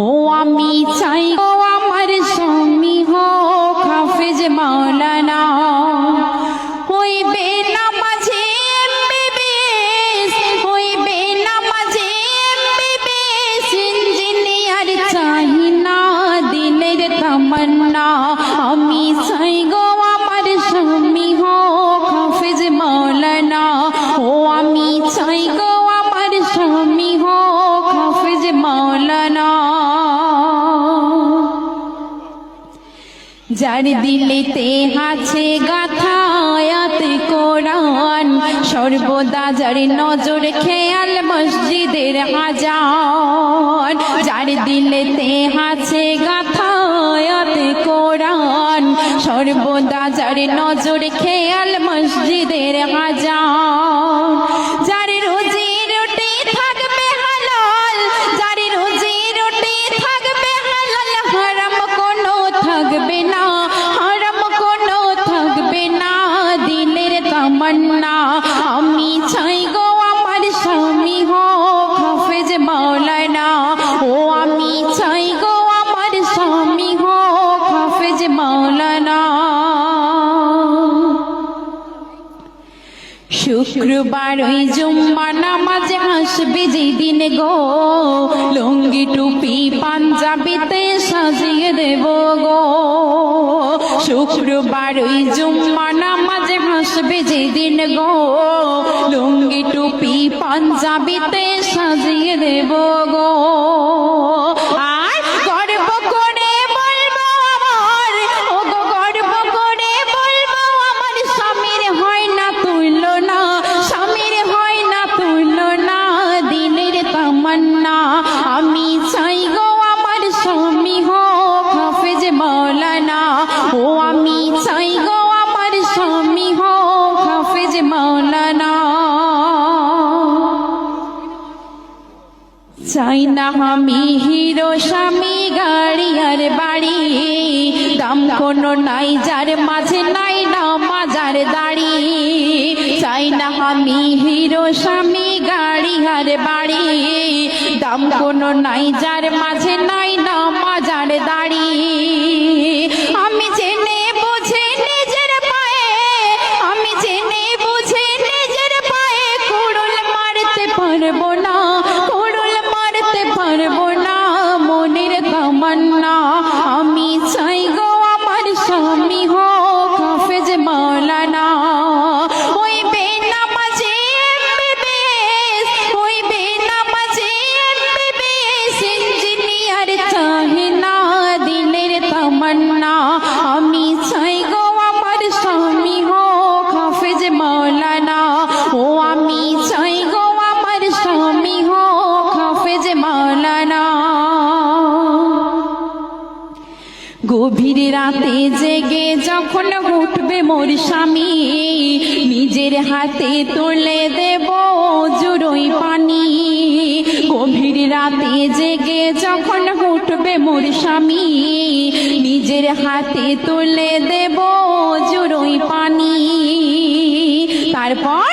ও আমি চাই গো আমার স্বামী হোক হাফেজ মাওলানা, হইবে না মাঝে এমবিবিএস, হইবে না মাঝে এমবিবিএস, ইঞ্জিনিয়ার চাই না দিলের তামান্না। আমি চাই গো আমার স্বামী হোক হাফেজ মাওলানা, ও আমি চাই গো আমার স্বামী হোক হাফেজ মাওলানা। যার দিলেতে আছে গাথা আয়াত কোরআন, সর্বদা যার নজর খেয়াল মসজিদের আজান। যার দিলেতে আছে গাথা আয়াত কোরআন, সর্বদা যার নজর খেয়াল মসজিদের আজান। যার রুজি রুটি থাকবে হালাল, যার রুজি রুটি থাকবে হালাল, হারাম কোনো থাকবে না, হারাম কোনো থাকবে না দিলের তামান্না। আমি চাই গো আমার স্বামী হোক হাফেজ মাওলানা, ও আমি চাই গো আমার স্বামী হোক হাফেজ মাওলানা। শুক্রবার ওই জুম্মা নামাজ আসবে যেদিন গো, লুঙ্গি টুপি পাঞ্জাবিতে সাজিয়ে দেব গো। শুক্রবার ওই জুম্মা নামাজ আসবে যেদিন গো, লুঙ্গি টুপি পাঞ্জাবিতে সাজিয়ে দেব গো। আর গর্ব করে বলবো আমার, ও গো গর্ব করে বলবো আমার স্বামীর হয় না তুলনা, স্বামীর হয় না তুলনা দিলের তামান্না। আমি চাই গো আমার স্বামী হোক হাফেজ মাওলানা, ও আমি চাই গো আমার স্বামী হোক হাফেজ মাওলানা। চাই না আমি হিরো স্বামী গাড়ি আর বাড়ি, দাম কোনো নাই যার মাঝে নাই না মাজার দাড়ি। চাই না আমি হিরো স্বামী গাড়ি আর বাড়ি, দাম কোনো নাই যার মাঝে নাই না মাজার দাড়ি। আমি জেনে বুঝে নিজের পায়ে, আমি জেনে বুঝে নিজের পায়ে কুড়ুল মারতে পারবো না, কুড়ুল মারতে পারবো না মনের তামান্না। আমি চাই গো আমার স্বামী হোক হাফেজ মাওলানা, হইবে না মাঝে এমবিবিএস, হইবে না মাঝে এমবিবিএস, ইঞ্জিনিয়ার চাই না দিলের তামান্না। আমি চাই গো আমার স্বামী হোক হাফেজ মাওলানা, ও আমি চাই গো আমার স্বামী হোক হাফেজ মাওলানা। গভীর রাতে জেগে যখন উঠবে মোর স্বামী, নিজের হাতে তুলে দেব জুড়োই পানি। গভীর রাতে জেগে যখন উঠবে মোর স্বামী, নিজের হাতে তুলে দেব জুড়োই পানি। তারপর